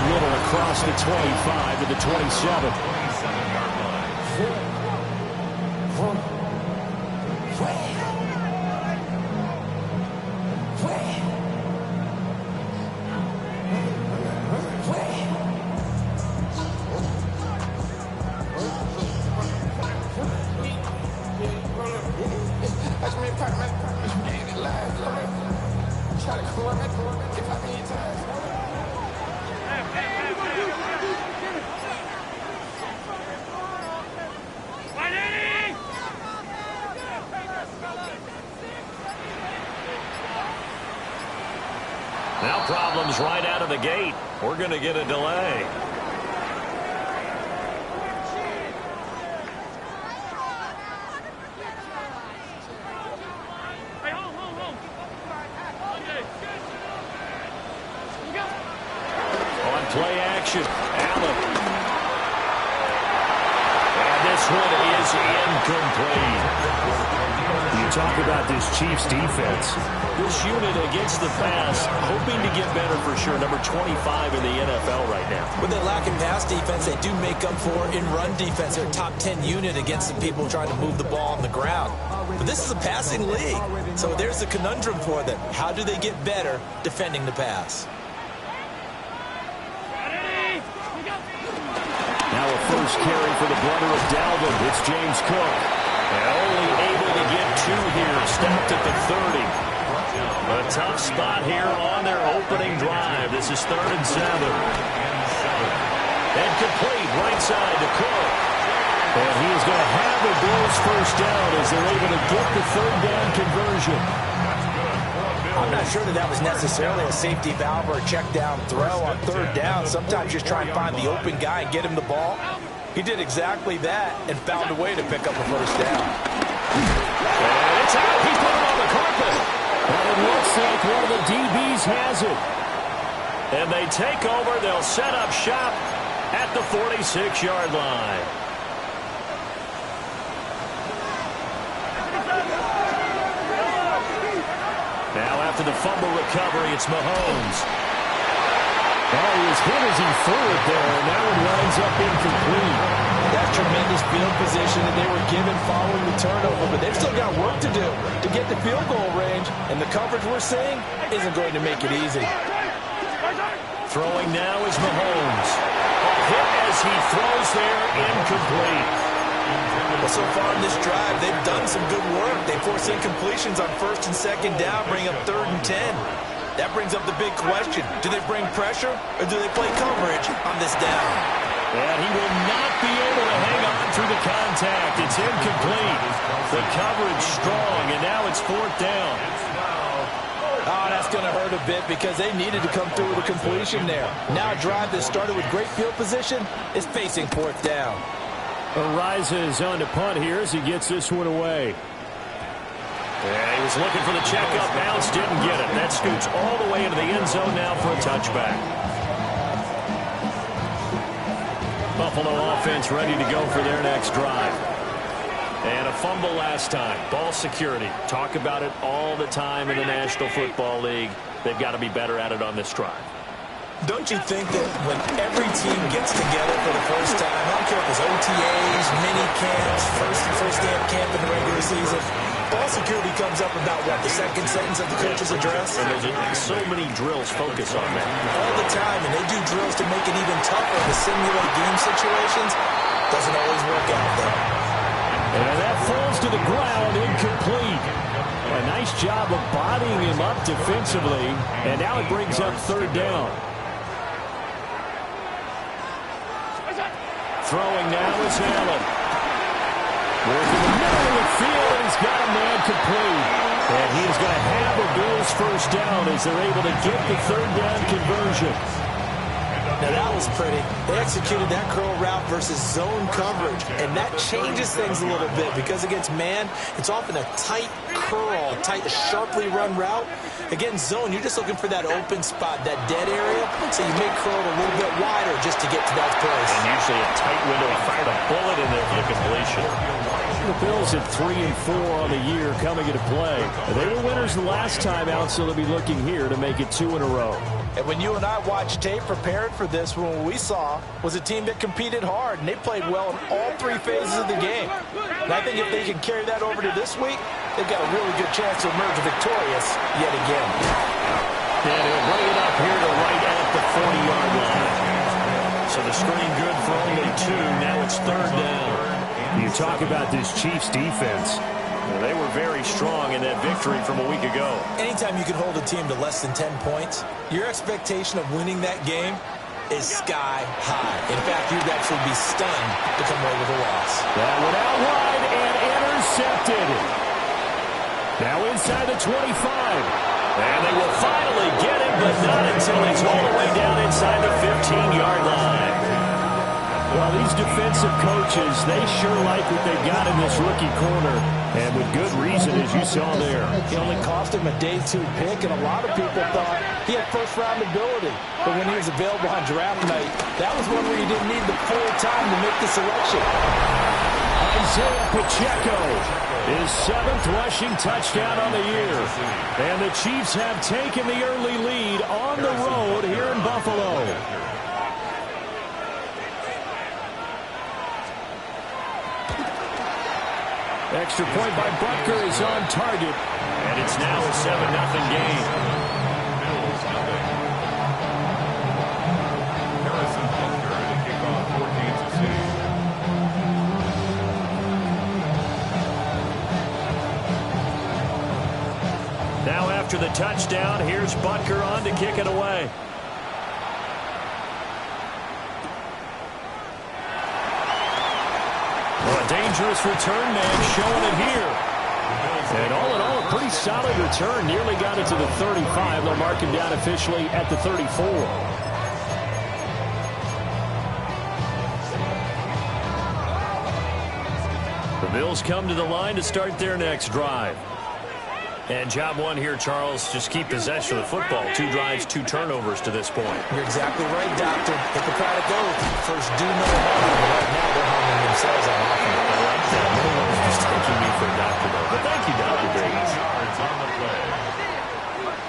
middle across the 25 to the 27. Now problems right out of the gate. We're going to get a delay. On play action, Allen. And this one is incomplete. You talk about this Chiefs defense. This unit against the pass, hoping to get better for sure. Number 25 in the NFL right now. When they lack in pass defense, they do make up for in run defense. They're a top 10 unit against the people trying to move the ball on the ground. But this is a passing league, so there's a conundrum for them. How do they get better defending the pass? Now a first carry for the brother of Dalvin. It's James Cook. And only able to get two here. Stopped at the 30. A tough spot here on their opening drive. This is 3rd and 7. And complete right side to Cook. And he is going to have the Bills first down as they're able to get the 3rd down conversion. I'm not sure that was necessarily a safety valve or a check down throw on 3rd down. Sometimes just try and find the open guy and get him the ball. He did exactly that and found a way to pick up a first down. And it's out. He put him on the carpet. And it looks like one of the DBs has it. And they take over. They'll set up shop at the 46-yard line. Now after the fumble recovery, it's Mahomes. Oh, he was hit as he threw it there, and that one winds up incomplete. That's tremendous field position that they were given following the turnover, but they've still got work to do to get the field goal range, and the coverage we're seeing isn't going to make it easy. Throwing now is Mahomes. A hit as he throws there, incomplete. Well, so far in this drive, they've done some good work. They force incompletions on 1st and 2nd down, bring up 3rd and 10. That brings up the big question. Do they bring pressure or do they play coverage on this down? And he will not be able to hang on through the contact. It's incomplete. The coverage strong, and now it's 4th down. Oh, that's going to hurt a bit because they needed to come through with a completion there. Now a drive that started with great field position is facing 4th down. Arises on to punt here as he gets this one away. Yeah, he was looking for the checkup bounce, didn't get it. That scoots all the way into the end zone now for a touchback. Buffalo offense ready to go for their next drive. And a fumble last time. Ball security. Talk about it all the time in the National Football League. They've got to be better at it on this drive. Don't you think that when every team gets together for the first time, I don't care if it's OTAs, mini camps, first day of camp in the regular season, ball security comes up about, what, the second sentence of the coach's address? And there's so many drills focus on that. All the time, and they do drills to make it even tougher to simulate game situations. Doesn't always work out, though. And that falls to the ground, incomplete. A nice job of bodying him up defensively, and now it brings up 3rd down. Throwing now is Allen. Working the middle of the field, and he's got a man complete. And he is going to have a Bills first down as they're able to get the 3rd down conversion. Now that was pretty. They executed that curl route versus zone coverage, and that changes things a little bit because against man, it's often a tight curl, tight, sharply run route. Against zone, you're just looking for that open spot, that dead area, so you make curl a little bit wider just to get to that place. And usually a tight window. He fired a bullet in there for the completion. The Bills at 3-4 on the year coming into play. They were winners the last time out, so they'll be looking here to make it 2 in a row. And when you and I watched tape prepared for this, what we saw was a team that competed hard, and they played well in all three phases of the game. And I think if they can carry that over to this week, they've got a really good chance to emerge victorious yet again. And he'll bring it up here to right at the 40-yard line. So the screen good for only 2. Now it's third down. You talk about this Chiefs defense. Well, they were very strong in that victory from a week ago. Anytime you can hold a team to less than 10 points, your expectation of winning that game is sky high. In fact, you'd actually be stunned to come away with a loss. That went out wide and intercepted. Now inside the 25. And they will finally get it, but not until it's all the way down inside the 15-yard line. Well, these defensive coaches, they sure like what they've got in this rookie corner. And with good reason, as you saw there. It only cost him a day 2 pick, and a lot of people thought he had first-round ability. But when he was available on draft night, that was one where you didn't need the full time to make the selection. Isaiah Pacheco, his 7th rushing touchdown on the year. And the Chiefs have taken the early lead on the road here in Buffalo. Extra point by Butker is on target. And it's now a 7-0 game. Now after the touchdown, here's Butker on to kick it away. Well, a dangerous return man showing it here. And all in all, a pretty solid return. Nearly got it to the 35. They'll mark him down officially at the 34. The Bills come to the line to start their next drive. And job one here, Charles, just keep possession of the football. 2 drives, 2 turnovers to this point. You're exactly right, Doctor. Hippocratic oath. First do no harm. Right now they're harming themselves on offense. I like that. No one's just taking me for a doctor, though. But thank you, Dr. Brady. Yards on the play.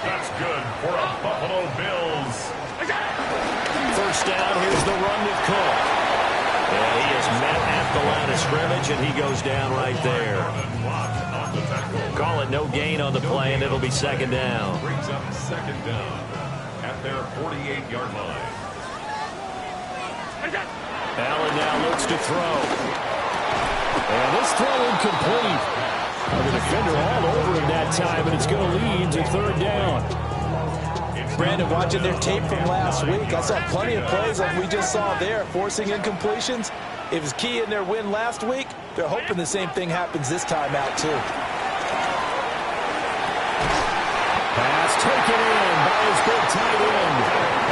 That's good for a Buffalo Bills. First down, here's the run with Cook. And he is met at the line of scrimmage, and he goes down right there. Call it no gain on the play, and it'll be second down. Brings up second down at their 48-yard line. Allen now looks to throw. And this throw incomplete. The defender all over him that time, and it's going to lead to third down. Brandon, watching their tape from last week, I saw plenty of plays like we just saw there, forcing incompletions. It was key in their win last week. They're hoping the same thing happens this time out, too. Pass taken in by his big tight end.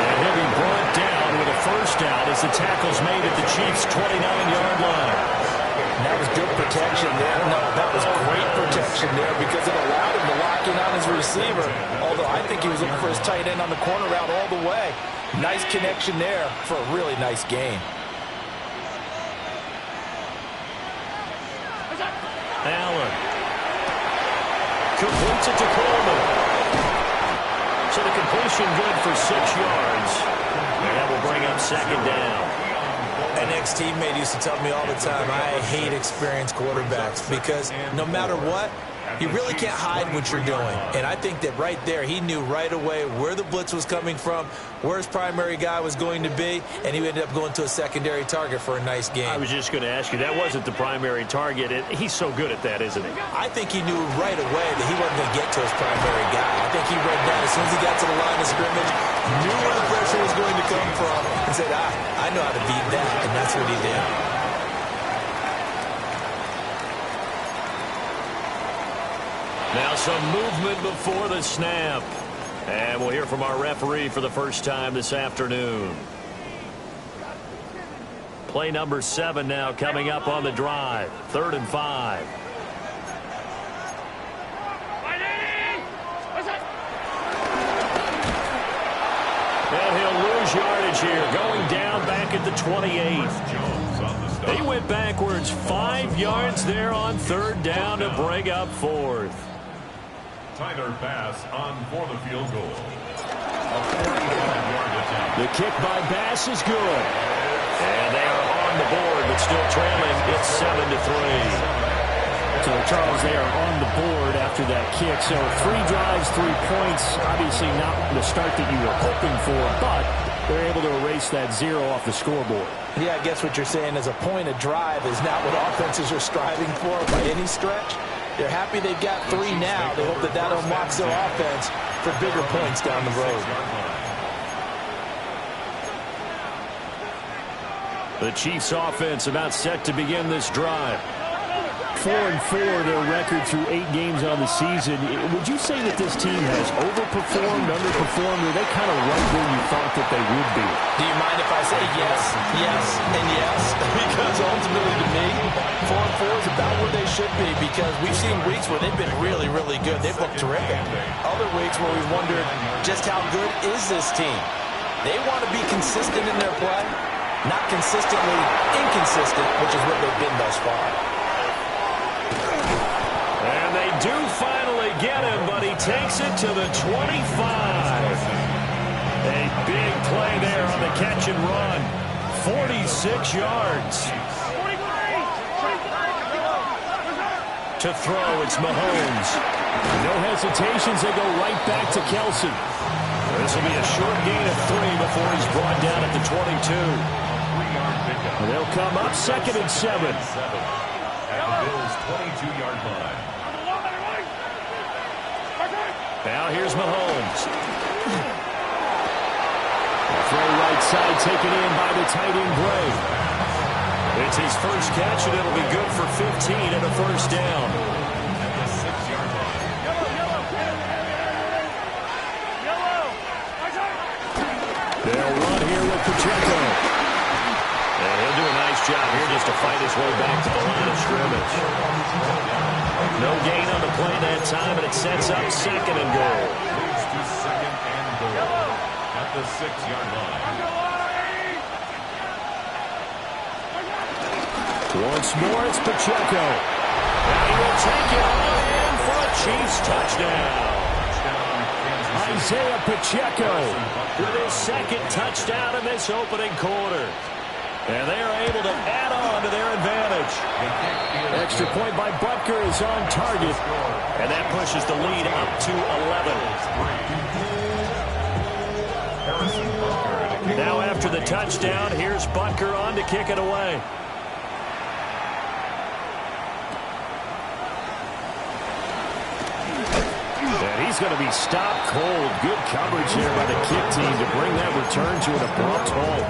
And he'll be brought down with a first down as the tackle's made at the Chiefs' 29-yard line. And that was good protection there. No, that was great protection there because it allowed him to lock in on his receiver. Although I think he was looking for his tight end on the corner route all the way. Nice connection there for a really nice game. Allen completes it to Coleman. So the completion good for 6 yards. And that will bring up second down. An ex-teammate used to tell me all the time, I hate experienced quarterbacks because no matter what, you really can't hide what you're doing. And I think that right there, he knew right away where the blitz was coming from, where his primary guy was going to be, and he ended up going to a secondary target for a nice game. I was just going to ask you, that wasn't the primary target. He's so good at that, isn't he? I think he knew right away that he wasn't going to get to his primary guy. I think he read that as soon as he got to the line of scrimmage, knew where the pressure was going to come from, and said, I know how to beat that, and that's what he did. Now some movement before the snap. And we'll hear from our referee for the first time this afternoon. Play number 7 now coming up on the drive. 3rd and 5. And he'll lose yardage here. Going down back at the 28. He went backwards 5 yards there on 3rd down to bring up 4th. Tyler Bass on for the field goal. The kick by Bass is good. And they are on the board, but still trailing. It's 7-3. So, Charles, they are on the board after that kick. So 3 drives, 3 points. Obviously not the start that you were hoping for, but they're able to erase that 0 off the scoreboard. Yeah, I guess what you're saying is a point a drive is not what offenses are striving for by any stretch. They're happy they've got 3 now. They hope that that unlocks their offense for bigger points down the road. The Chiefs offense about set to begin this drive. 4-4 their record through 8 games on the season. Would you say that this team has overperformed, underperformed, or are they kind of right where you thought that they would be? Do you mind if I say yes, yes, and yes? Because ultimately to me, 4-4 is about where they should be, because we've seen weeks where they've been really, really good. They've looked terrific. Other weeks where we've wondered just how good is this team. They want to be consistent in their play, not consistently inconsistent, which is what they've been thus far. And they do finally get him, but he takes it to the 25. A big play there on the catch and run. 46 yards. To throw, it's Mahomes. No hesitations, they go right back to Kelce. This will be a short gain of 3 before he's brought down at the 22. They'll come up 2nd and 7. At the Bills' 22-yard line. Now here's Mahomes. Throw right side taken in by the tight end Gray. It's his first catch, and it'll be good for 15 and a first down. At the 6-yard line. They'll run here with Pacheco. And he'll do a nice job here just to fight his way back to the line of scrimmage. No gain on the play that time, and it sets up 2nd and goal. Moves to 2nd and goal. At the 6-yard line. Once more, it's Pacheco. And he will take it all in for a Chiefs touchdown. Isaiah Pacheco With his 2nd touchdown in this opening quarter. And they are able to add on to their advantage. Extra point by Butker is on target. And that pushes the lead up to 11. Now after the touchdown, here's Butker on to kick it away. And he's going to be stopped cold. Good coverage here by the kick team to bring that return to an abrupt halt.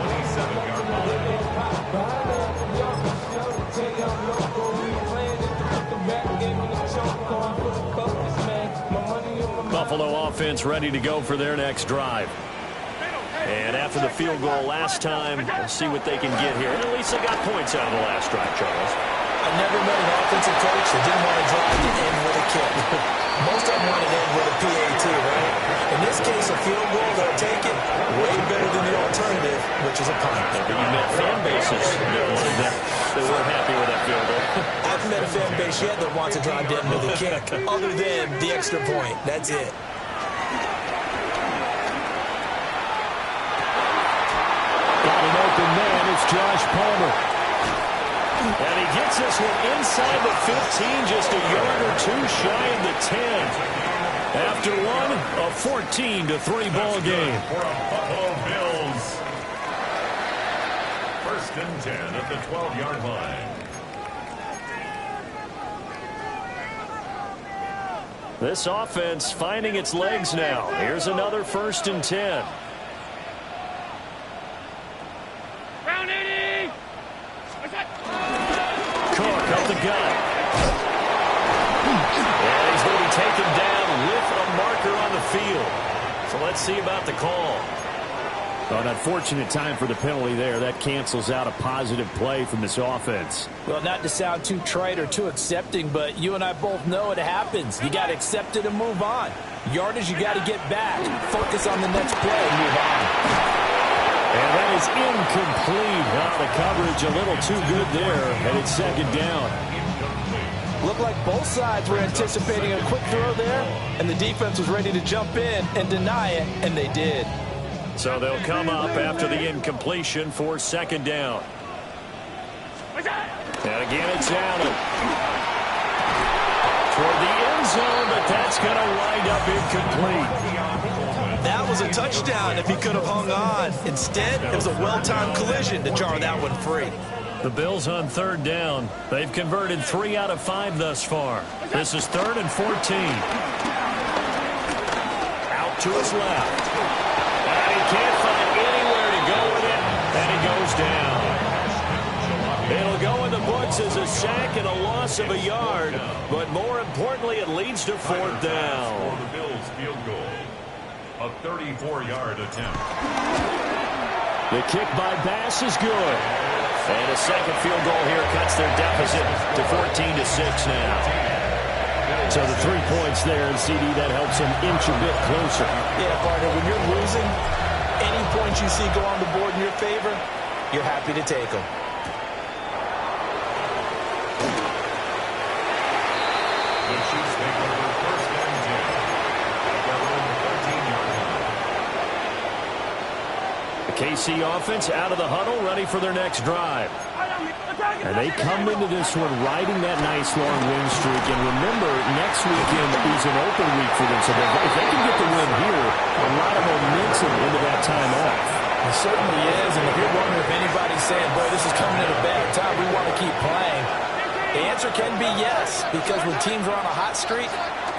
Buffalo offense ready to go for their next drive. And after the field goal last time, we'll see what they can get here. And at least they got points out of the last drive, Charles. I've never met an offensive coach that didn't want to drive to end with a kick. Most of them want to end with a PAT, right? In this case, a field goal, they'll take it. Way better than the alternative, which is a punt. But you met fan bases that weren't happy with that field goal. I haven't met a fan base yet that wants to drive to end with a kick, other than the extra point. That's it. Got an open man. It's Josh Palmer. And he gets this one inside the 15, just a yard or 2 shy of the 10. After one, a 14-3 ball game. For a Buffalo Bills. 1st and 10 at the 12-yard line. This offense finding its legs now. Here's another 1st and 10. Cook up the gut. And he's going to be taken down with a marker on the field. So let's see about the call. An unfortunate time for the penalty there. That cancels out a positive play from this offense. Well, not to sound too trite or too accepting, but you and I both know it happens. You got to accept it and move on. Yardage, you got to get back. Focus on the next play and move on. And that is incomplete. The coverage a little too good there, and it's 2nd down. Looked like both sides were anticipating a quick throw there, and the defense was ready to jump in and deny it, and they did. So they'll come up after the incompletion for second down. And again, it's Allen. Toward the end zone, but that's going to wind up incomplete. That was a touchdown if he could have hung on. Instead, it was a well-timed collision to jar that one free. The Bills on third down. They've converted 3 out of 5 thus far. This is 3rd and 14. Out to his left. And he can't find anywhere to go with it, and he goes down. It'll go in the books as a sack and a loss of a yard, but more importantly, it leads to 4th down. For the Bills field goal, a 34-yard attempt. The kick by Bass is good. And a second field goal here cuts their deficit to 14-6 now. So the 3 points there, and CD, that helps them inch a bit closer. Yeah, partner, when you're losing, any points you see go on the board in your favor, you're happy to take them. The Chiefs take over 1st and 10. Their own 13-yard line. The KC offense out of the huddle, ready for their next drive. And they come into this one riding that nice long win streak. And remember, next weekend is an open week for them. So if they can get the win here, a lot of momentum into that time off. It certainly is, and if you're wondering if anybody's saying, boy, this is coming at a bad time, we want to keep playing, the answer can be yes, because when teams are on a hot streak,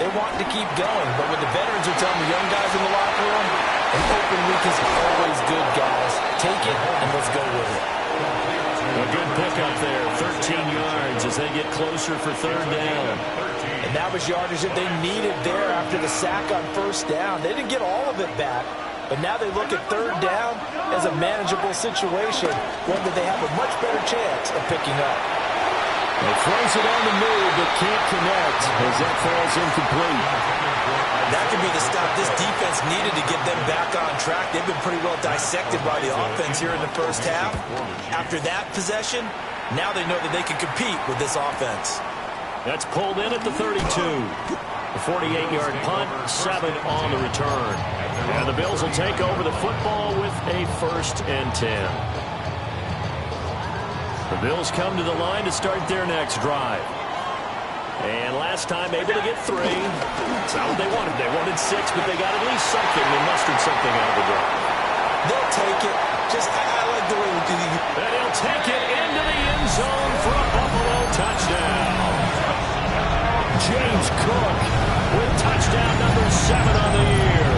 they want to keep going. But when the veterans are telling the young guys in the locker room, an open week is always good, guys. Take it, and let's go with it. A good pickup there, 13 yards as they get closer for 3rd down. And that was yardage that they needed there after the sack on 1st down. They didn't get all of it back, but now they look at 3rd down as a manageable situation, one that they have a much better chance of picking up. He throws it on the move, but can't connect as that falls incomplete. That could be the stop this defense needed to get them back on track. They've been pretty well dissected by the offense here in the first half. After that possession, now they know that they can compete with this offense. That's pulled in at the 32. A 48-yard punt, 7 on the return. And the Bills will take over the football with a 1st and 10. The Bills come to the line to start their next drive. And last time able to get 3. It's not what they wanted. They wanted 6, but they got at least something. They mustered something out of the drive. They'll take it. I like the way we do it. And he'll take it into the end zone for a Buffalo touchdown. James Cook with touchdown number 7 on the year.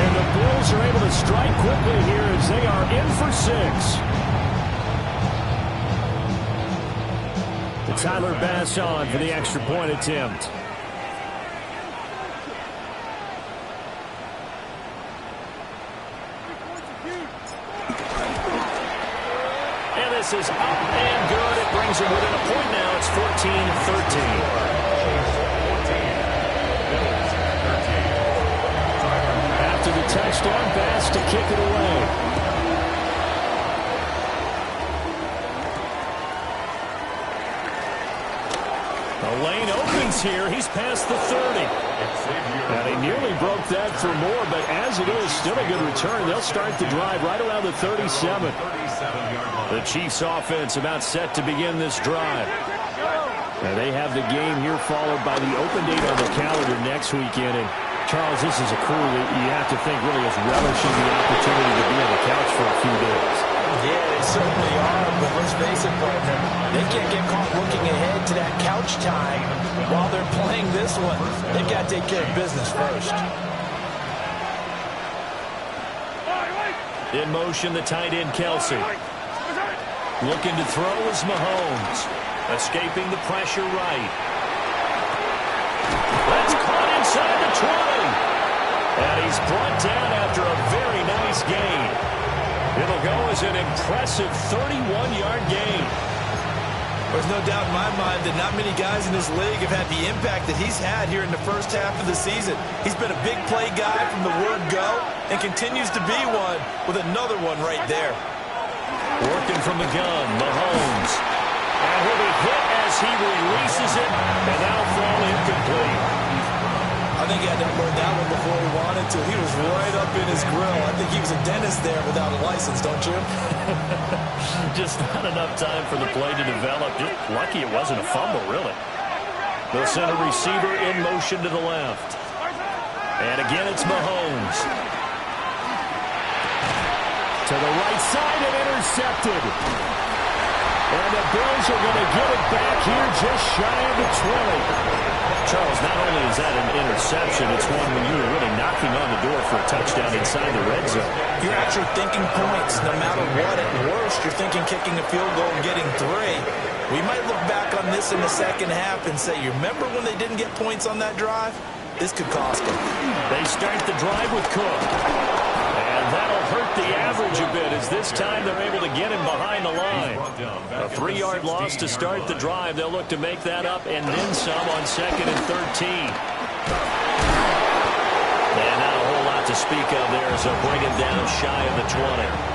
And the Bills are able to strike quickly here as they are in for 6. Tyler Bass on for the extra point attempt. And this is up and good. It brings them within a point now. It's 14-13. After the touchdown, Bass to kick it away. The lane opens here. He's past the 30. And he nearly broke that for more, but as it is, still a good return. They'll start the drive right around the 37. The Chiefs offense about set to begin this drive. And they have the game here followed by the open date on the calendar next weekend. And Charles, this is a crew that you have to think really is relishing the opportunity to be on the couch for a few days. Yeah, they certainly are, but let's face it, partner, they can't get caught looking ahead to that couch time while they're playing this one. They've got to take care of business first. In motion, the tight end, Kelsey. Looking to throw is Mahomes. Escaping the pressure right. That's caught inside the 20. And he's brought down after a very nice gain. It'll go as an impressive 31-yard gain. There's no doubt in my mind that not many guys in this league have had the impact that he's had here in the first half of the season. He's been a big play guy from the word go and continues to be one with another one right there. Working from the gun, Mahomes. And he'll be hit as he releases it, and that'll fall incomplete. I think he had to unload that one before he wanted to. He was right up in his grill. I think he was a dentist there without a license, don't you? Just not enough time for the play to develop. Just lucky it wasn't a fumble, really. They'll send a receiver in motion to the left. And again, it's Mahomes. To the right side and intercepted. And the Bills are going to get it back here just shy of the 20. Charles, not only is that an interception, it's one when you were really knocking on the door for a touchdown inside the red zone. You're actually thinking points no matter what. At worst, you're thinking kicking a field goal and getting 3. We might look back on this in the second half and say, you remember when they didn't get points on that drive? This could cost them. They start the drive with Cook. And that'll hurt the average a bit as this time they're able to get him behind the line. A 3-yard loss to start the drive. They'll look to make that up and then some on 2nd and 13. And not a whole lot to speak of there as they'll bring him down shy of the 20.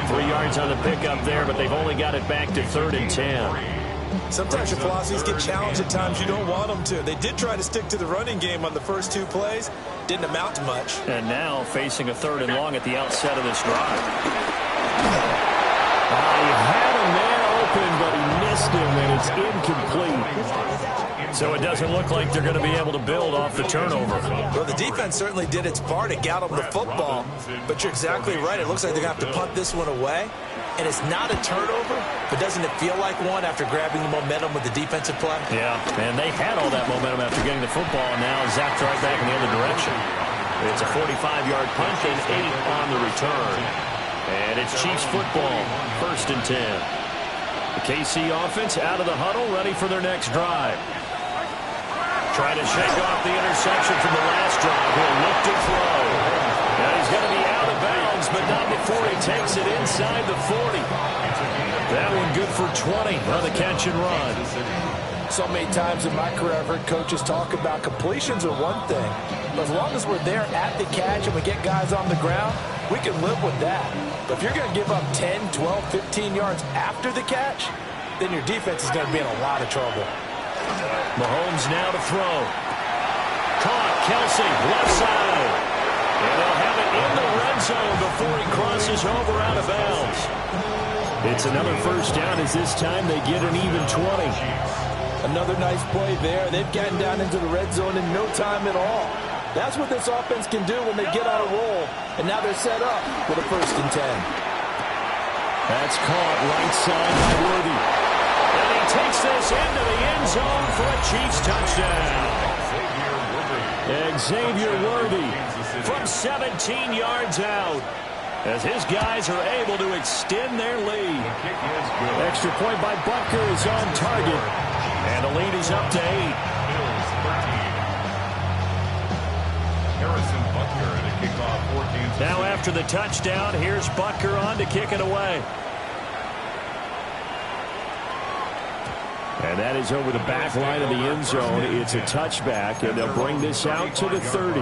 3 yards on the pickup there, but they've only got it back to 3rd and 10. Sometimes your philosophies get challenged at times you don't want them to. They did try to stick to the running game on the first 2 plays. Didn't amount to much. And now facing a 3rd and long at the outset of this drive. He had a man open, but he missed him, and it's incomplete. So it doesn't look like they're going to be able to build off the turnover. Well, the defense certainly did its part. It got them the football. But you're exactly right. It looks like they're going to have to punt this one away. And it's not a turnover, but doesn't it feel like one after grabbing the momentum with the defensive play? Yeah, and they had all that momentum after getting the football, and now zapped right back in the other direction. It's a 45-yard punt and 8 on the return. And it's Chiefs football, 1st and 10. The KC offense out of the huddle, ready for their next drive. Trying to shake off the interception from the last drive. He'll look to throw. Now he's going to be out of bounds, but not before he takes it inside the 40. That one good for 20 on the catch and run. So many times in my career I've heard coaches talk about completions are one thing. But as long as we're there at the catch and we get guys on the ground, we can live with that. But if you're going to give up 10, 12, 15 yards after the catch, then your defense is going to be in a lot of trouble. Mahomes now to throw. Caught, Kelsey, left side. And they'll have it in the red zone before he crosses over out of bounds. It's another 1st down as this time they get an even 20. Another nice play there. They've gotten down into the red zone in no time at all. That's what this offense can do when they get on a roll. And now they're set up with a 1st and 10. That's caught right side by Worthy. And he takes this into the end zone for a Chiefs touchdown. Xavier Worthy from 17 yards out as his guys are able to extend their lead. Extra point by Butker is on target. And the lead is up to 8. Harrison Butker at a kickoff 14. Now after the touchdown, here's Butker on to kick it away. And that is over the back line of the end zone. It's a touchback, and they'll bring this out to the 30.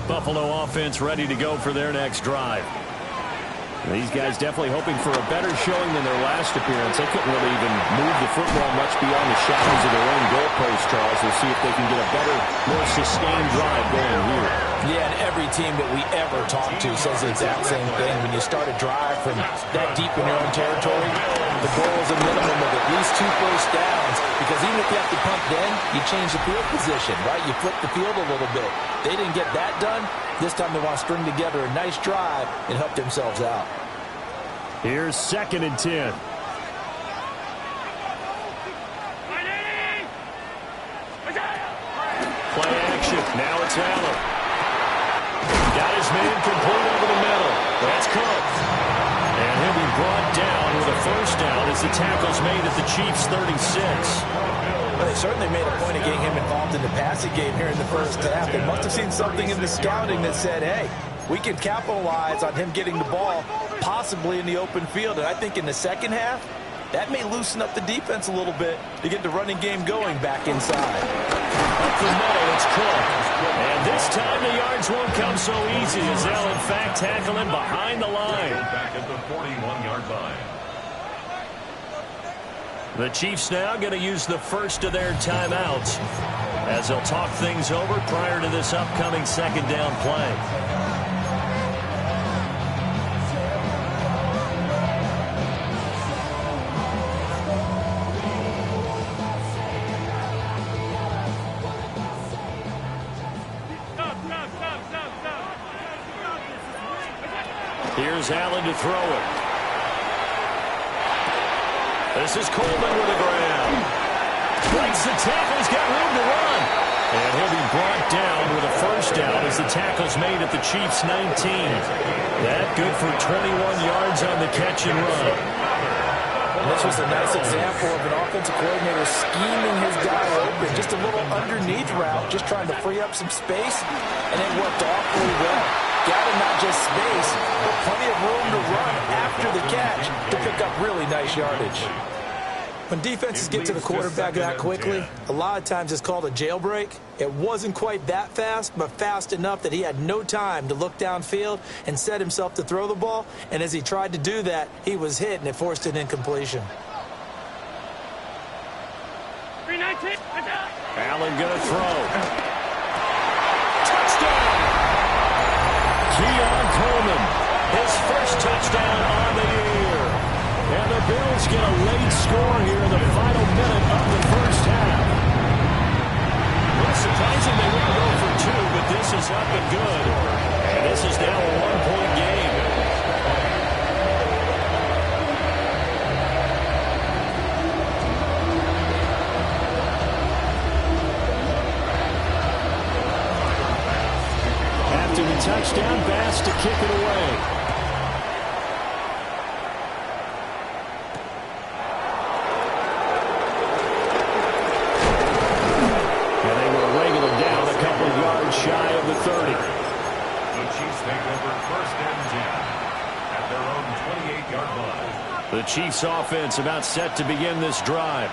Buffalo offense ready to go for their next drive. These guys definitely hoping for a better showing than their last appearance. They couldn't really even move the football much beyond the shadows of their own goalpost, Charles. We'll see if they can get a better, more sustained drive going here. Yeah, and every team that we ever talk to says the exact same thing. When you start a drive from that deep in your own territory, the goal is a minimum of at least 2 first downs. Because even if you have to punt then, you change the field position, right? You flip the field a little bit. They didn't get that done. This time they want to string together a nice drive and help themselves out. Here's 2nd and 10. Play action. Now it's Allen. Got his man complete over the middle. That's Cook. And he'll be brought down with a 1st down as the tackle's made at the Chiefs' 36. Well, they certainly made a point of getting him involved in the passing game here in the 1st half. They must have seen something in the scouting that said, hey, we can capitalize on him getting the ball possibly in the open field. And I think in the 2nd half, That may loosen up the defense a little bit to get the running game going back inside. Up the middle, it's Cook. And this time the yards won't come so easy as they'll, in fact, tackle him behind the line. Back at the 41-yard line. The Chiefs now going to use the first of their timeouts as they'll talk things over prior to this upcoming second down play. Here's Allen to throw it. This is Coleman with the grab. Breaks the tackle. He's got room to run. And he'll be brought down with a first down as the tackle's made at the Chiefs' 19. That good for 21 yards on the catch and run. And this was a nice example of an offensive coordinator scheming his guy open. Just a little underneath route, just trying to free up some space, and it worked awfully well. Got him not just space, but plenty of room to run after the catch to pick up really nice yardage. When defenses get to the quarterback that quickly, a lot of times it's called a jailbreak. It wasn't quite that fast, but fast enough that he had no time to look downfield and set himself to throw the ball. And as he tried to do that, he was hit, and it forced an incompletion. Allen going to throw. Touchdown! Keon Coleman, his first touchdown on the year. And the Bills get a late score here in the final minute of the first half. Well, surprising they won't go for two, but this is up and good. And this is now a one-point game. After the touchdown, Bass to kick it away. Shy of the 30. The Chiefs take over first and 10 at their own 28-yard line. The Chiefs offense about set to begin this drive.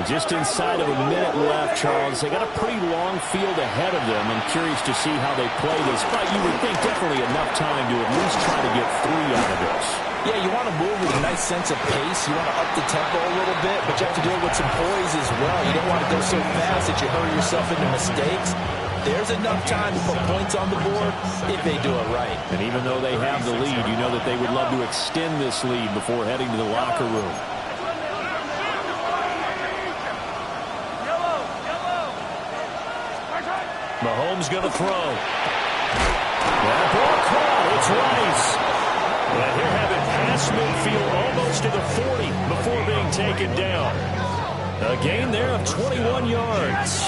Just inside of a minute left, Charles. They got a pretty long field ahead of them. I'm curious to see how they play this, but you would think definitely enough time to at least try to get 3 out of this. Yeah, you want to move with a nice sense of pace. You want to up the tempo a little bit, but you have to do it with some poise as well. You don't want to go so fast that you hurry yourself into mistakes. There's enough time to put points on the board if they do it right. And even though they have the lead, you know that they would love to extend this lead before heading to the locker room. Mahomes going to throw. That ball caught. It's Rice. And here have it past midfield almost to the 40 before being taken down. A gain there of 21 yards.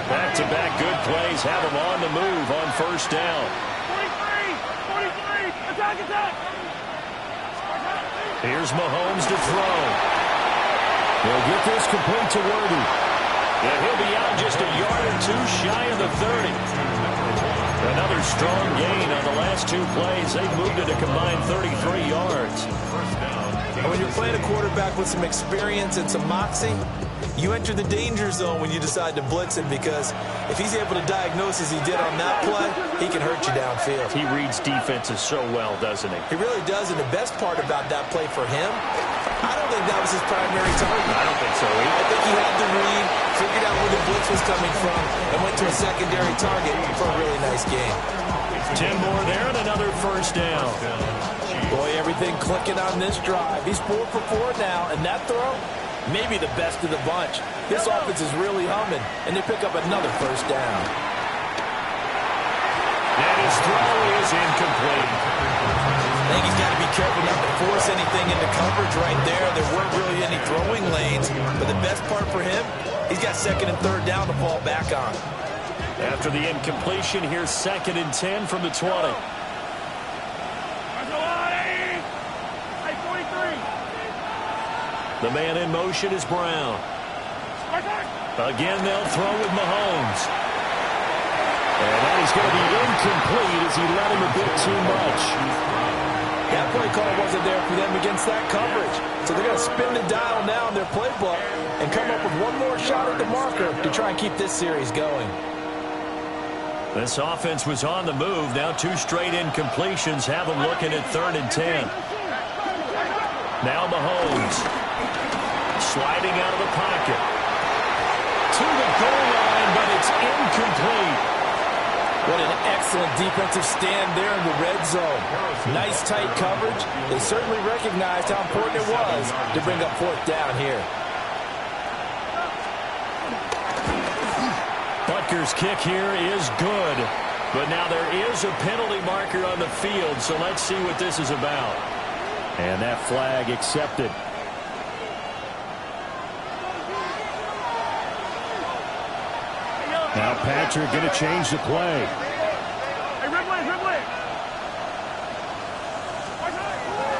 Back-to-back good plays have him on the move on first down. 43, attack. Here's Mahomes to throw. He'll get this complete to Worthy. And he'll be out just a yard or two shy of the 30. Another strong gain on the last 2 plays. They've moved it a combined 33 yards. And when you're playing a quarterback with some experience and some moxie, you enter the danger zone when you decide to blitz him, because if he's able to diagnose as he did on that play, he can hurt you downfield. He reads defenses so well, doesn't he? He really does, and the best part about that play for him, I don't think that was his primary target. I don't think so either. I think he had the read, figured out where the blitz was coming from, and went to a secondary target for a really nice game. 10 more there and another first down. Boy, everything clicking on this drive. He's 4 for 4 now, and that throw, maybe the best of the bunch. This offense is really humming, and they pick up another first down. And his throw is incomplete. I think he's got to be careful not to force anything into coverage right there. There weren't really any throwing lanes, but the best part for him, he's got 2nd and 3rd down to fall back on. After the incompletion, here's 2nd and 10 from the 20. The man in motion is Brown. Again, they'll throw with Mahomes. And that is going to be incomplete as he let him a bit too much. That play play call wasn't there for them against that coverage. So they're going to spin the dial now in their playbook and come up with one more shot at the marker to try and keep this series going. This offense was on the move. Now 2 straight incompletions have them looking at 3rd and 10. Now Mahomes sliding out of the pocket to the goal line, but it's incomplete. What an excellent defensive stand there in the red zone. Nice tight coverage. They certainly recognized how important it was to bring up 4th down here. Butker's kick here is good, but now there is a penalty marker on the field, so let's see what this is about. And that flag accepted. Now Patrick going to change the play.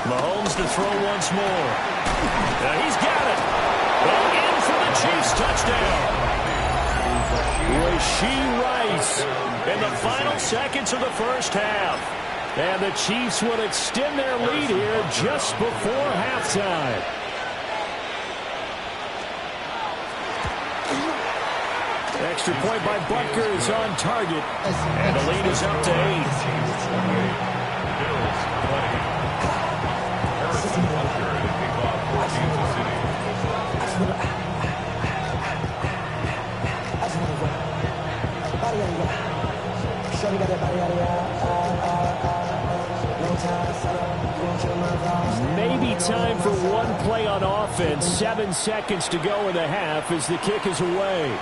Mahomes to throw once more. Now he's got it. Well, in for the Chiefs touchdown. Rashee Rice in the final seconds of the first half. And the Chiefs will extend their lead here just before halftime. Extra point by Butker is on target. And the lead is up to 8. Maybe time for one play on offense. 7 seconds to go in the half as the kick is away.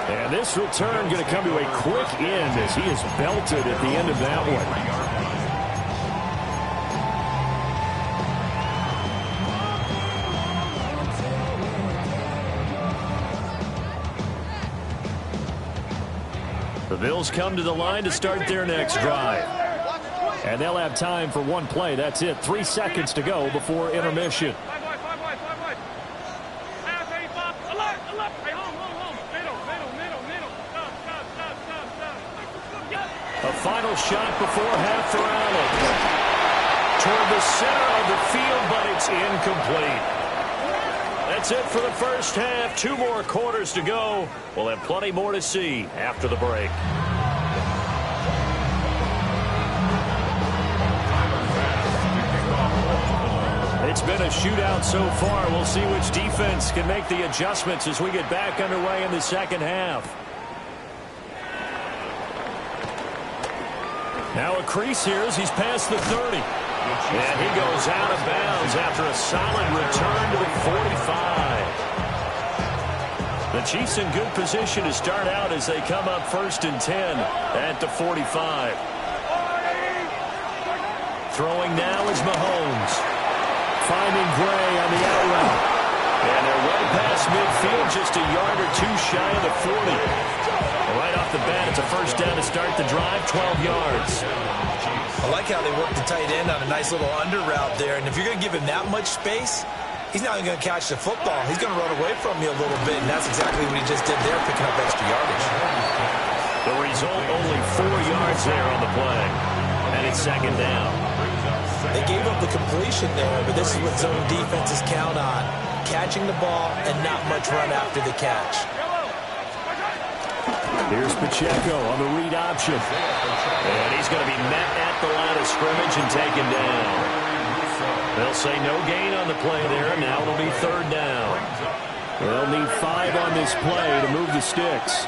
And this return going to come to a quick end as he is belted at the end of that one. The Bills come to the line to start their next drive. And they'll have time for one play. That's it. 3 seconds to go before intermission. A final shot before half for Allen. Toward the center of the field, but it's incomplete. That's it for the first half. 2 more quarters to go. We'll have plenty more to see after the break. It's been a shootout so far. We'll see which defense can make the adjustments as we get back underway in the second half. Now a crease here as he's past the 30. And he goes out of bounds after a solid return to the 45. The Chiefs in good position to start out as they come up 1st and 10 at the 45. Throwing now is Mahomes. Finding Gray on the out route. And they're way past midfield, just a yard or 2 shy of the 40. Right off the bat, it's a first down to start the drive, 12 yards. I like how they work the tight end on a nice little under route there. And if you're going to give him that much space, he's not even going to catch the football. He's going to run away from you a little bit, and that's exactly what he just did there, picking up extra yardage. The result, only 4 yards there on the play. And it's second down. They gave up the completion there, but this is what zone defenses count on. Catching the ball and not much run after the catch. Here's Pacheco on the read option. And he's going to be met at the line of scrimmage and taken down. They'll say no gain on the play there. Now it'll be 3rd down. They'll need 5 on this play to move the sticks.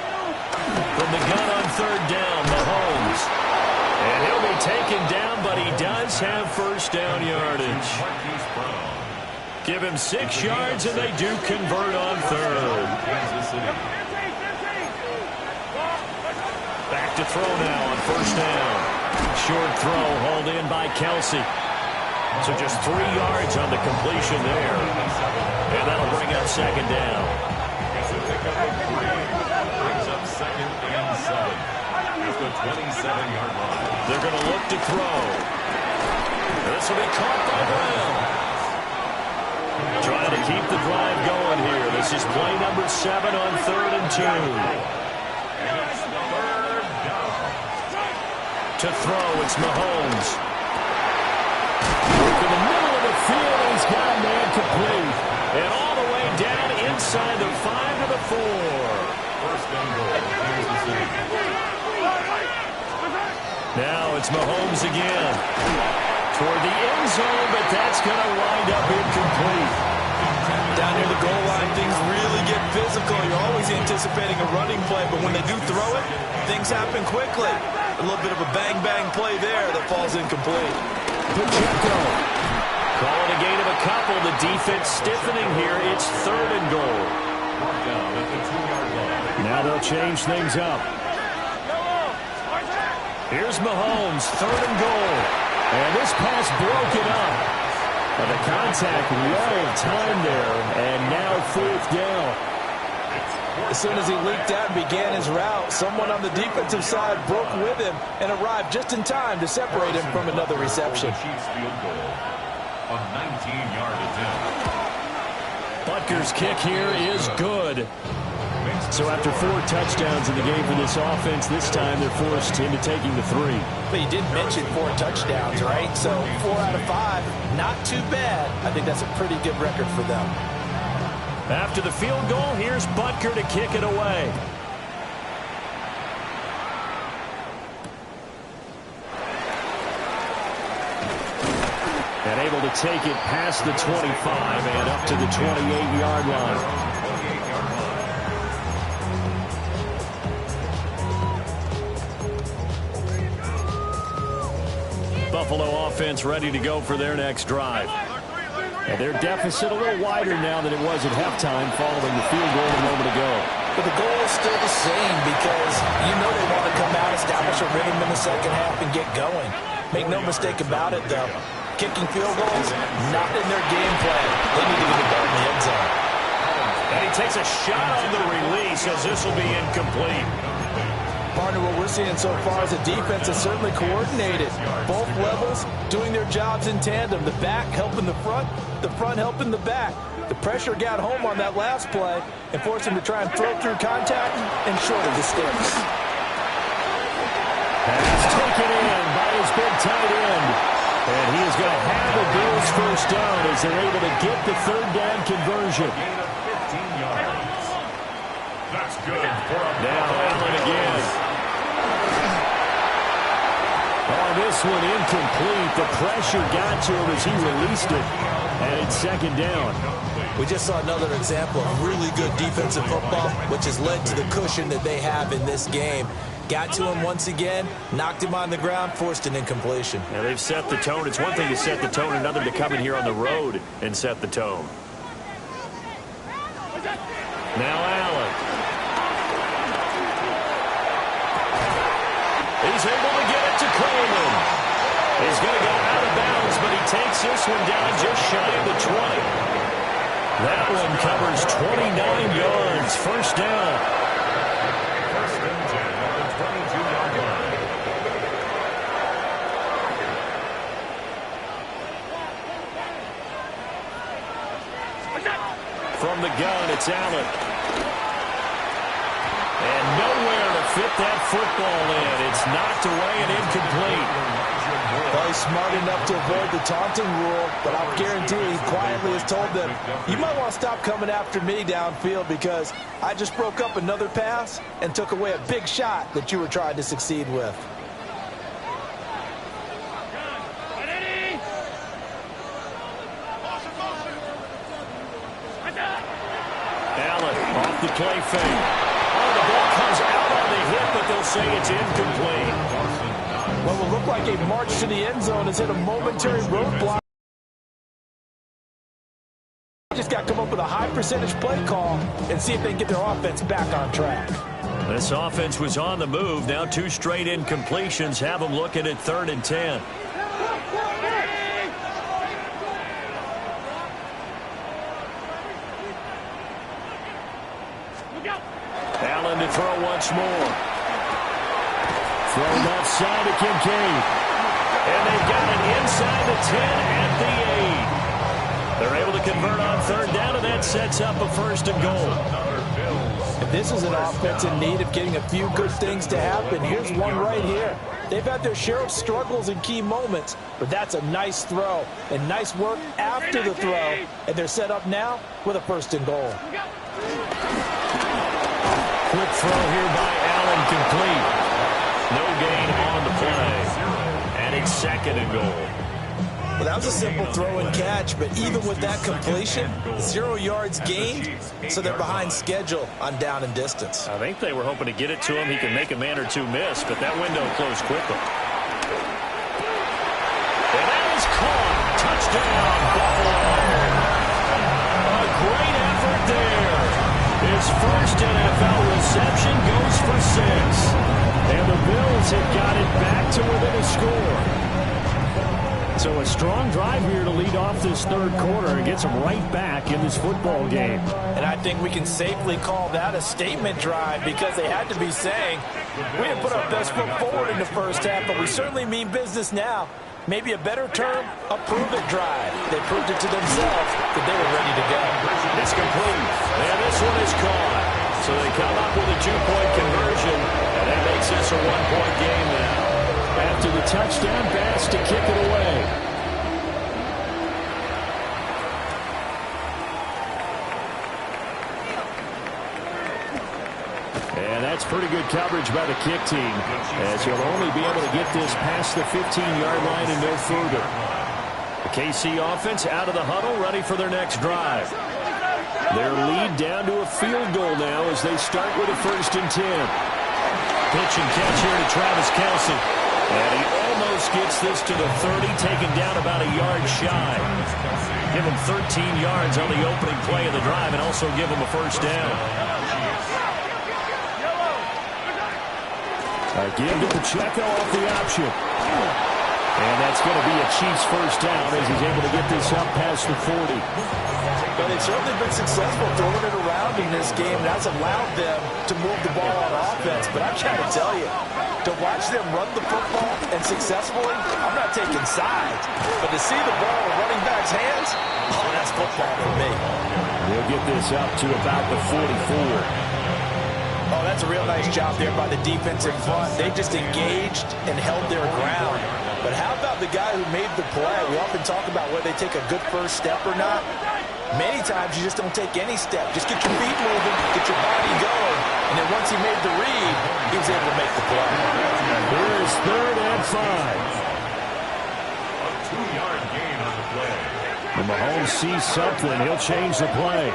From the gun on 3rd down, Mahomes. And he'll be taken down, but he does have first down yardage. Give him 6 yards, and they do convert on 3rd. Back to throw now on 1st down. Short throw hauled in by Kelsey. So just 3 yards on the completion there. And that'll bring up 2nd down. Brings up 2nd and 7. It's the 27-yard line. They're going to look to throw. This will be caught by Brown. Trying to keep the drive going here. This is play number 7 on 3rd and 2. To throw, it's Mahomes. To the middle of the field, he's got a man complete. And all the way down inside the 5 to the 4. First and goal. Here's the save. Now it's Mahomes again. Toward the end zone, but that's going to wind up incomplete. Down near the goal line, things really get physical. You're always anticipating a running play, but when they do throw it, things happen quickly. A little bit of a bang-bang play there that falls incomplete. Pacheco. Call it a gain of a couple. The defense stiffening here. It's 3rd and goal. Down at the 2-yard line. Now they'll change things up. Here's Mahomes, 3rd and goal. And this pass broken up. But the contact, well timed there, and now 4th down. As soon as he leaked out and began his route, someone on the defensive side broke with him and arrived just in time to separate him from another reception. Chiefs field goal. A 19-yard attempt. Butker's kick here is good. So after 4 touchdowns in the game for this offense, this time they're forced into taking the 3. But you did mention 4 touchdowns, right? So 4 out of 5, not too bad. I think that's a pretty good record for them. After the field goal, here's Butker to kick it away. And able to take it past the 25 and up to the 28-yard line. Buffalo offense ready to go for their next drive. And their deficit a little wider now than it was at halftime following the field goal a moment ago. But the goal is still the same because you know they want to come out, establish a rhythm in the second half, and get going. Make no mistake about it, though. Kicking field goals, not in their game plan. They need to get the ball in the end zone. And he takes a shot on the release as this will be incomplete. Partner, what we're seeing so far is a defense that's certainly coordinated. Both levels doing their jobs in tandem. The back helping the front helping the back. The pressure got home on that last play and forced him to try and throw through contact and short of the sticks. Pass taken in by his big tight end. And he is going to have the Bills first down as they're able to get the 3rd down conversion. Gain of 15 yards. That's good for a Now Allen again. Oh, this one incomplete. The pressure got to him as he released it. And it's 2nd down. We just saw another example of really good defensive football, which has led to the cushion that they have in this game. Got to him once again, knocked him on the ground, forced an incompletion. Now they've set the tone. It's one thing to set the tone, another to come in here on the road and set the tone. Now Allen. He's able to get it to Coleman. He's going to go out of bounds, but he takes this one down just shy of the 20. That one covers 29 yards. First down. First and 10 at the 22-yard line. From the gun, it's Allen. And nowhere to fit that football in. It's knocked away and incomplete. Well, he's smart enough to avoid the taunting rule, but I'll guarantee he quietly has told them, you might want to stop coming after me downfield because I just broke up another pass and took away a big shot that you were trying to succeed with. Allen off the play fake. Oh, the ball comes out on the hit, but they'll say it's incomplete. What will look like a march to the end zone has hit a momentary roadblock. Just got to come up with a high percentage play call and see if they can get their offense back on track. This offense was on the move. Now 2 straight incompletions have them looking at 3rd and 10. Allen to throw once more. Thrown offside to Kincaid. And they've got it inside the 10 at the 8. They're able to convert on 3rd down, and that sets up a 1st and goal. Another Bills If this is an offense in need of getting a few good things to happen, here's one right here. They've had their share of struggles in key moments, but that's a nice throw and nice work after the throw, and they're set up now with a 1st and goal. Quick throw here by Allen, complete. No gain on the play, and it's 2nd and goal. Well, that was a simple throw and catch, but even with that completion, 0 yards gained, so they're behind schedule on down and distance. I think they were hoping to get it to him. He can make a man or two miss, but that window closed quickly. And that is caught. Touchdown, Buffalo. A great effort there. His first NFL reception goes for 6. And the Bills have got it back to within a score. So a strong drive here to lead off this 3rd quarter and gets them right back in this football game. And I think we can safely call that a statement drive because they had to be saying, we didn't put our best foot forward in the 1st half, but we certainly mean business now. Maybe a better term, a prove-it drive. They proved it to themselves that they were ready to go. It's complete, and this one is caught. So they come up with a 2-point conversion, and that makes this a 1-point game now. After the touchdown, Bass to kick it away. And that's pretty good coverage by the kick team, as he'll only be able to get this past the 15-yard line and no further. The KC offense out of the huddle, ready for their next drive. Their lead down to a field goal now as they start with a 1st and 10. Pitch and catch here to Travis Kelce. And he almost gets this to the 30, taken down about a yard shy. Give him 13 yards on the opening play of the drive and also give him a 1st down. A give to Pacheco off the option. And that's going to be a Chiefs 1st down as he's able to get this up past the 40. But they've certainly been successful throwing it around in this game. That's allowed them to move the ball on offense. But I'm trying to tell you, to watch them run the football and successfully, I'm not taking sides. But to see the ball in a running back's hands, oh, that's football for me. We'll get this up to about the 44. Oh, that's a real nice job there by the defense in front. They just engaged and held their ground. But how about the guy who made the play? We often talk about whether they take a good 1st step or not. Many times you just don't take any step. Just get your feet moving, get your body going, and then once he made the read, he was able to make the play. Here is 3rd and 5. A 2-yard gain on the play. When Mahomes sees something, he'll change the play.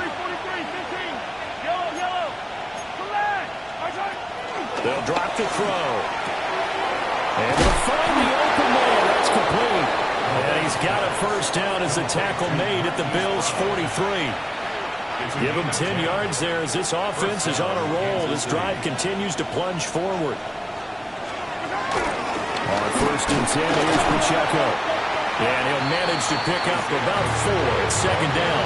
They'll drop the throw. And they'll find the open man. That's complete. And he's got a 1st down as the tackle made at the Bills' 43. Give him 10 yards there as this offense is on a roll. This drive continues to plunge forward. On 1st and 10, here's Pacheco. And he'll manage to pick up about 4 at 2nd down.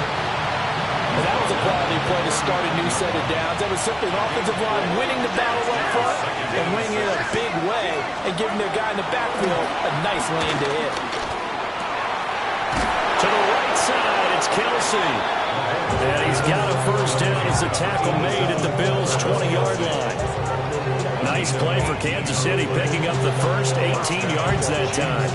And that was a quality play to start a new set of downs. That was simply an offensive line winning the battle up front and winning it a big way and giving their guy in the backfield a nice lane to hit. To the right side, it's Kelce. And he's got a 1st down as the tackle made at the Bills' 20-yard line. Nice play for Kansas City, picking up the first 18 yards that time.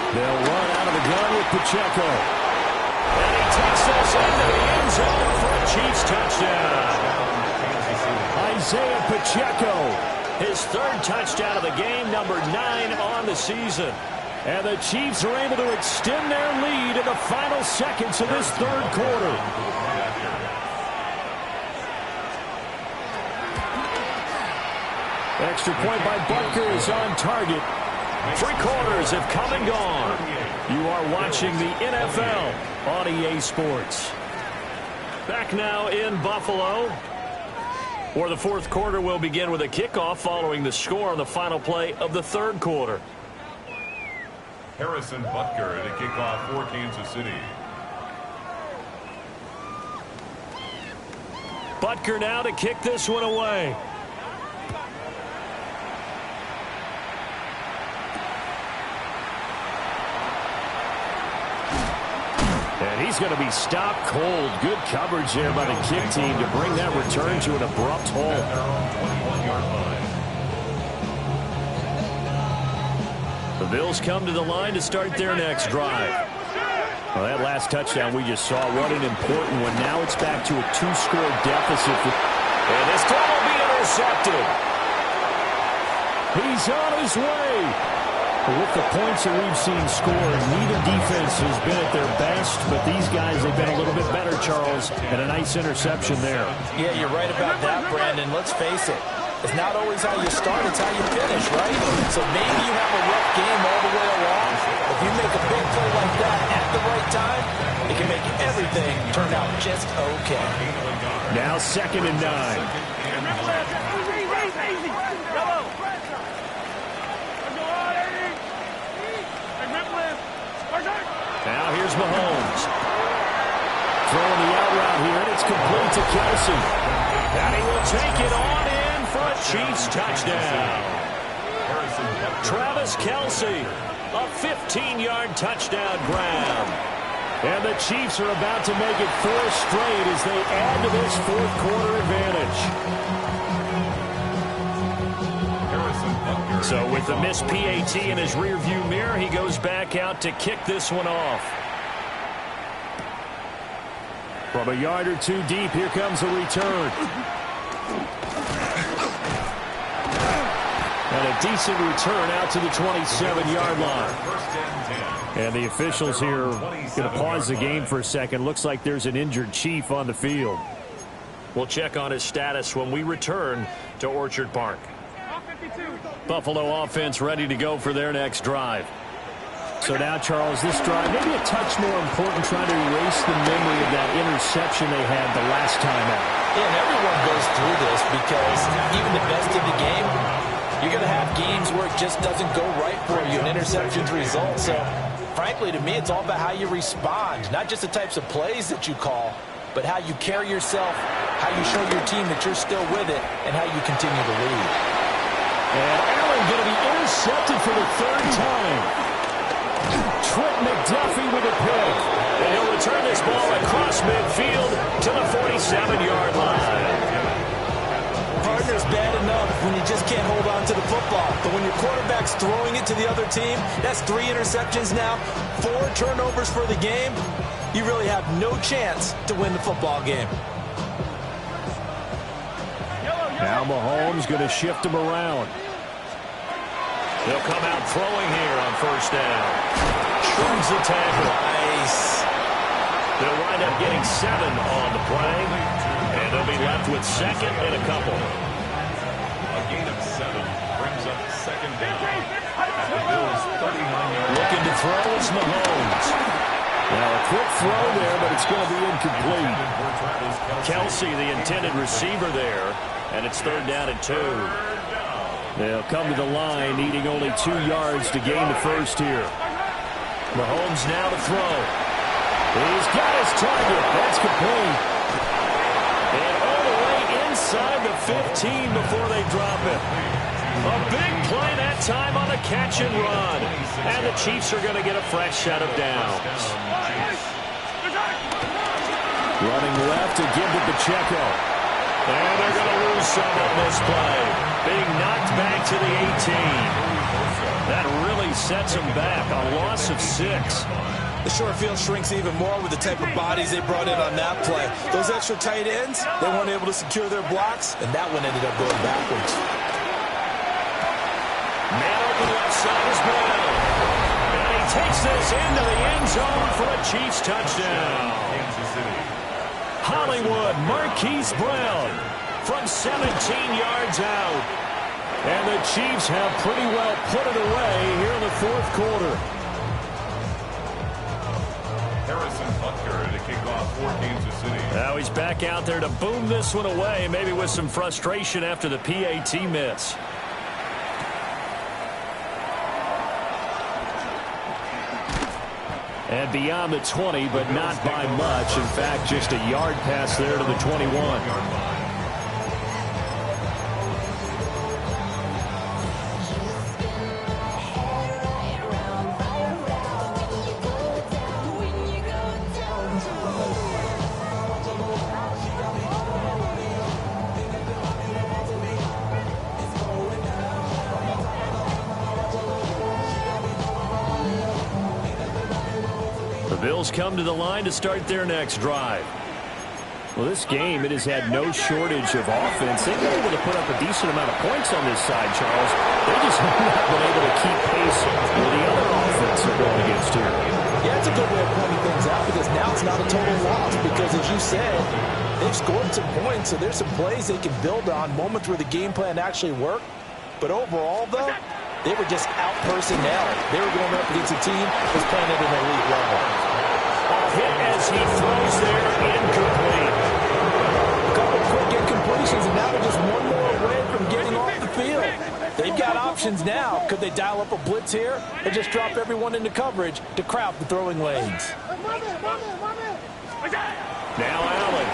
They'll run out of the gun with Pacheco. And he takes this into the end zone for a Chiefs touchdown. Isaiah Pacheco. His 3rd touchdown of the game, number 9 on the season. And the Chiefs are able to extend their lead in the final seconds of this 3rd quarter. Extra point by Butker is on target. 3 quarters have come and gone. You are watching the NFL on EA Sports. Back now in Buffalo, where the 4th quarter will begin with a kickoff following the score on the final play of the 3rd quarter. Harrison Butker to kick off for Kansas City. Butker now to kick this one away. And he's going to be stopped cold. Good coverage there by the kick team to bring that return to an abrupt halt. The Bills come to the line to start their next drive. Well, that last touchdown we just saw, what an important one. Now it's back to a 2-score deficit. And this throw will be intercepted. He's on his way. With the points that we've seen scored, neither defense has been at their best, but these guys have been a little bit better, Charles, and a nice interception there. Yeah, you're right about that, Brandon. Let's face it. It's not always how you start, it's how you finish, right? So maybe you have a rough game all the way along. If you make a big play like that at the right time, it can make everything turn out just okay. Now 2nd and 9. Now here's Mahomes. Throwing the out route here, and it's complete to Kelsey. And he will take it on in for a Chiefs touchdown. Travis Kelsey, a 15-yard touchdown grab. And the Chiefs are about to make it 4 straight as they add to this fourth-quarter advantage. So with the missed PAT in his rearview mirror, he goes back out to kick this one off. From a yard or two deep, here comes a return. And a decent return out to the 27-yard line. And the officials here going to pause the game for a second. Looks like there's an injured Chief on the field. We'll check on his status when we return to Orchard Park. Buffalo offense ready to go for their next drive. So now, Charles, this drive maybe a touch more important, trying to erase the memory of that interception they had the last time out. Yeah, and everyone goes through this because even the best in the game, you're going to have games where it just doesn't go right for you, and interceptions result. So, frankly, to me, it's all about how you respond, not just the types of plays that you call, but how you carry yourself, how you show your team that you're still with it, and how you continue to lead. And Allen going to be intercepted for the 3rd time. Trent McDuffie with a pick. And he'll return this ball across midfield to the 47-yard line. Partner's bad enough when you just can't hold on to the football. But when your quarterback's throwing it to the other team, that's 3 interceptions now, 4 turnovers for the game. You really have no chance to win the football game. Now Mahomes going to shift him around. They'll come out throwing here on 1st down. Trims the tackle. Nice. They'll wind up getting 7 on the play. And they'll be left with 2nd and a couple. A gain of 7 brings up 2nd down. At the Bills' 39-yard line. Looking to throw is Mahomes. Now a quick throw there, but it's going to be incomplete. Kelsey, the intended receiver there. And it's 3rd down and 2. They'll come to the line, needing only 2 yards to gain the first here. Mahomes now to throw. He's got his target. That's complete. And all the way inside the 15 before they drop it. A big play that time on the catch and run. And the Chiefs are going to get a fresh set of downs. Running left to give to Pacheco. And they're going to lose some on this play. Being knocked back to the 18. That really sets them back. A loss of 6. The short field shrinks even more with the type of bodies they brought in on that play. Those extra tight ends, they weren't able to secure their blocks, and that one ended up going backwards. Man open left side is Brown. And he takes this into the end zone for a Chiefs touchdown. Hollywood, Marquise Brown from 17 yards out. And the Chiefs have pretty well put it away here in the 4th quarter. Harrison Butker to kick off for Kansas City. Now he's back out there to boom this one away, maybe with some frustration after the PAT miss. And beyond the 20, but not by much. In fact, just a yard pass there to the 21. Bills come to the line to start their next drive. Well, this game, it has had no shortage of offense. They've been able to put up a decent amount of points on this side, Charles. They just have not been able to keep pace with the other offense they're going against here. Yeah, it's a good way of pointing things out because now it's not a total loss because, as you said, they've scored some points, so there's some plays they can build on, moments where the game plan actually worked. But overall, though, they were just out-personnel. They were going up against a team that was playing at an elite level. Hit as he throws there, incomplete. A couple quick incompletions, and now they're just one more away from getting off the field. They've got options now. Could they dial up a blitz here or just drop everyone into coverage to crowd the throwing lanes? Now Allen.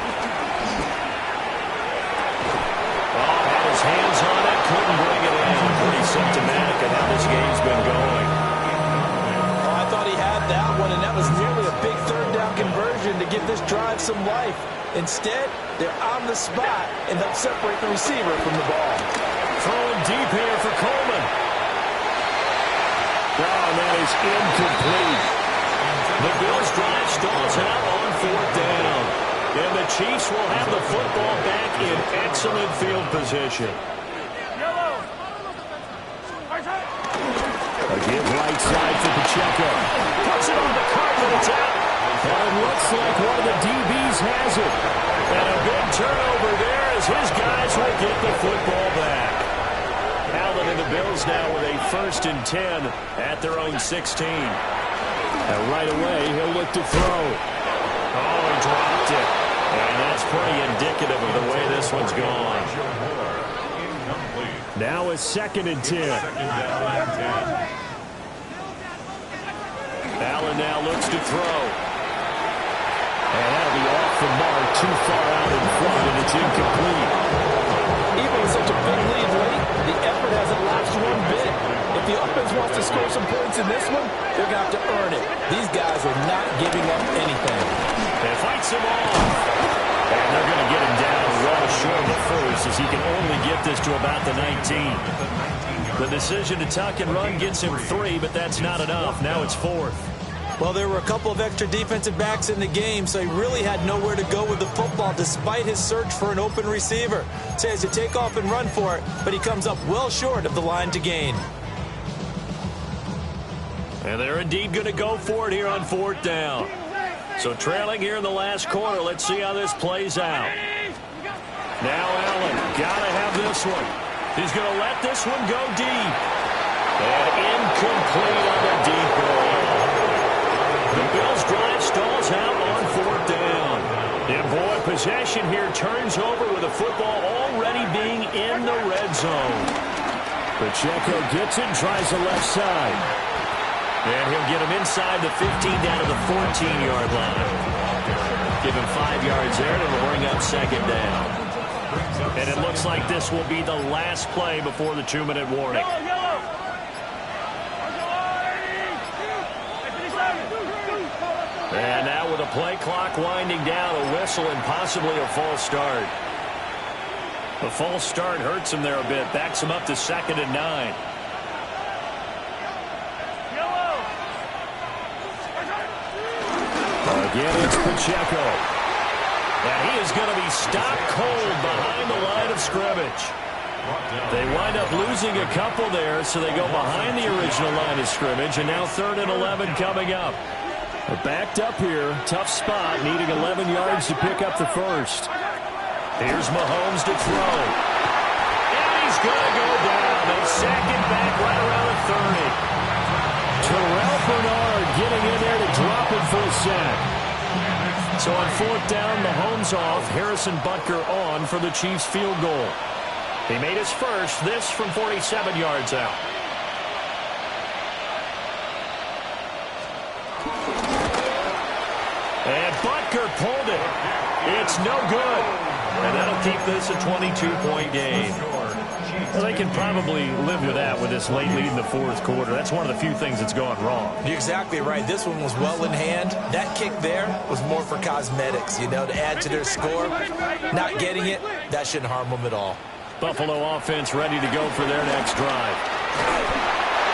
Oh, had his hands on it, couldn't bring it in. Pretty symptomatic of how this game's been going. Oh, I thought he had that one, and that was nearly a big third down conversion to give this drive some life. Instead, they're on the spot and help separate the receiver from the ball. Throwing deep here for Coleman. Oh, and that is incomplete. The Bills drive stalls out on fourth down. And the Chiefs will have the football back in excellent field position. Again, right side for Pacheco. Puts it on the carpet, it's out. And it looks like one of the DBs has it. And a big turnover there as his guys will get the football back. Allen and the Bills now with a 1st and 10 at their own 16. And right away, he'll look to throw. Oh, he dropped it. And that's pretty indicative of the way this one's gone. Now a 2nd and 10. Allen now looks to throw. And that'll be off the mark, too far out in front, and it's incomplete. Even with such a big lead late, the effort hasn't lapsed one bit. If the offense wants to score some points in this one, they're going to have to earn it. These guys are not giving up anything. They fights him off. And they're going to get him down well short of the first as he can only get this to about the 19. The decision to tuck and run gets him 3, but that's not enough. Now it's 4th. Well, there were a couple of extra defensive backs in the game, so he really had nowhere to go with the football despite his search for an open receiver. So he has to take off and run for it, but he comes up well short of the line to gain. And they're indeed going to go for it here on 4th down. So trailing here in the last quarter, let's see how this plays out. Now Allen, got to have this one. He's going to let this one go deep. And incomplete on the deep ball. The Bills drive stalls out on 4th down. And boy, possession here turns over with the football already being in the red zone. Pacheco gets it, tries the left side. And he'll get him inside the 15 down to the 14-yard line. Give him 5 yards there, and it'll bring up 2nd down. And it looks like this will be the last play before the 2-minute warning. And now with the play clock winding down, a whistle and possibly a false start. The false start hurts him there a bit, backs him up to 2nd and 9. Again, it's Pacheco. And he is going to be stopped cold behind the line of scrimmage. They wind up losing a couple there, so they go behind the original line of scrimmage, and now 3rd and 11 coming up. They're backed up here, tough spot, needing 11 yards to pick up the first. Here's Mahomes to throw. And he's going to go down. They sack it back right around the 30. Terrell Bernard getting in there to drop him for a sack. So on 4th down, Mahomes off, Harrison Butker on for the Chiefs field goal. He made his first, this from 47 yards out. And Butker pulled it. It's no good. And that'll keep this a 22-point game. Well, they can probably live with that with this late lead in the 4th quarter. That's one of the few things that's gone wrong. You're exactly right. This one was well in hand. That kick there was more for cosmetics, you know, to add to their score. Not getting it, that shouldn't harm them at all. Buffalo offense ready to go for their next drive.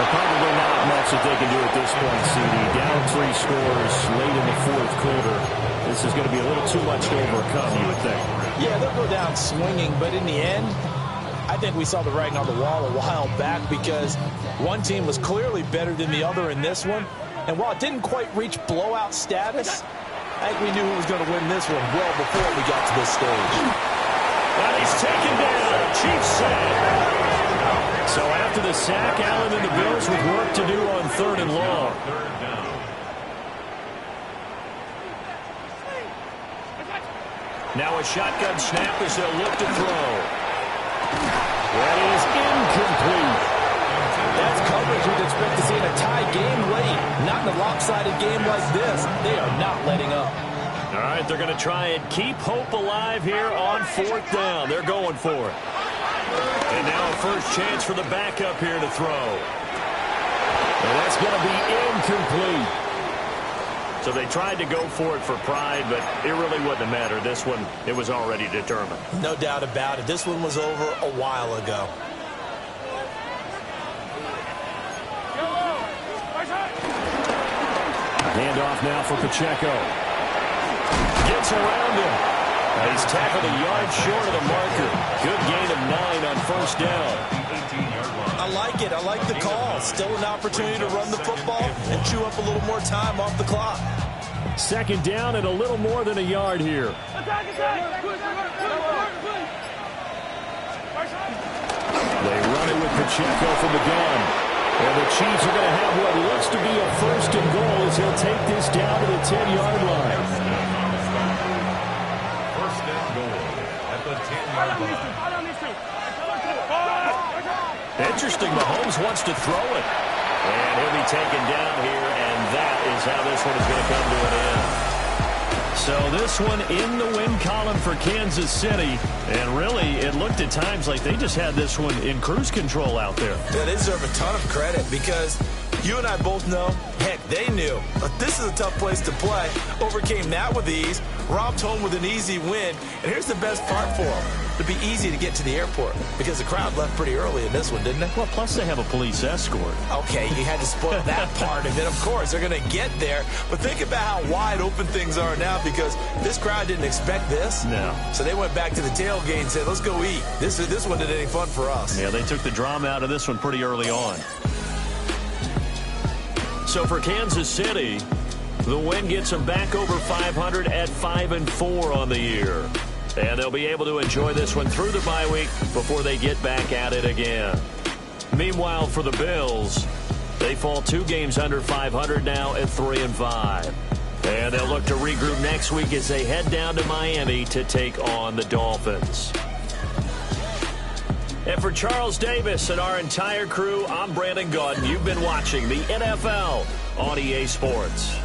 Probably not much that they can do at this point, CD. Down 3 scores late in the fourth quarter. This is going to be a little too much to overcome, you would think. Yeah, they'll go down swinging, but in the end, I think we saw the writing on the wall a while back because one team was clearly better than the other in this one. And while it didn't quite reach blowout status, I think we knew who was going to win this one well before we got to this stage. And he's taken down. Chiefs sack. So after the sack, Allen and the Bills with work to do on 3rd and long. Now a shotgun snap as they'll look to throw. That is incomplete. That's coverage you'd expect to see in a tie game late. Not in a lopsided game like this. They are not letting up. All right, they're going to try and keep hope alive here on 4th down. They're going for it. And now a first chance for the backup here to throw. And that's going to be incomplete. So they tried to go for it for pride, but it really wouldn't have mattered. This one, it was already determined. No doubt about it. This one was over a while ago. Handoff now for Pacheco. Gets around him. He's tackled a yard short of the marker. Good gain of 9 on 1st down. I like it. I like the call. Still an opportunity to run the football and chew up a little more time off the clock. 2nd down and a little more than a yard here. They run it with Pacheco from the gun. And the Chiefs are going to have what looks to be a 1st and goal as he'll take this down to the 10-yard line. 1st and goal at the 10-yard line. Interesting. Mahomes wants to throw it. And he'll be taken down here, and that is how this one is going to come to an end. So this one in the win column for Kansas City. And really, it looked at times like they just had this one in cruise control out there. Yeah, they deserve a ton of credit because you and I both know, heck, they knew. But this is a tough place to play. Overcame that with ease. Robbed home with an easy win. And here's the best part for them. It'd be easy to get to the airport because the crowd left pretty early in this one, didn't it? Well, plus they have a police escort. Okay, you had to spoil that part of it. Of course, they're going to get there. But think about how wide open things are now because this crowd didn't expect this. No. So they went back to the tailgate and said, let's go eat. This one didn't any fun for us. Yeah, they took the drama out of this one pretty early on. So for Kansas City, the win gets them back over 500 at 5-4 on the year. And they'll be able to enjoy this one through the bye week before they get back at it again. Meanwhile, for the Bills, they fall 2 games under 500 now at 3-5. And they'll look to regroup next week as they head down to Miami to take on the Dolphins. And for Charles Davis and our entire crew, I'm Brandon Gaudin. You've been watching the NFL on EA Sports.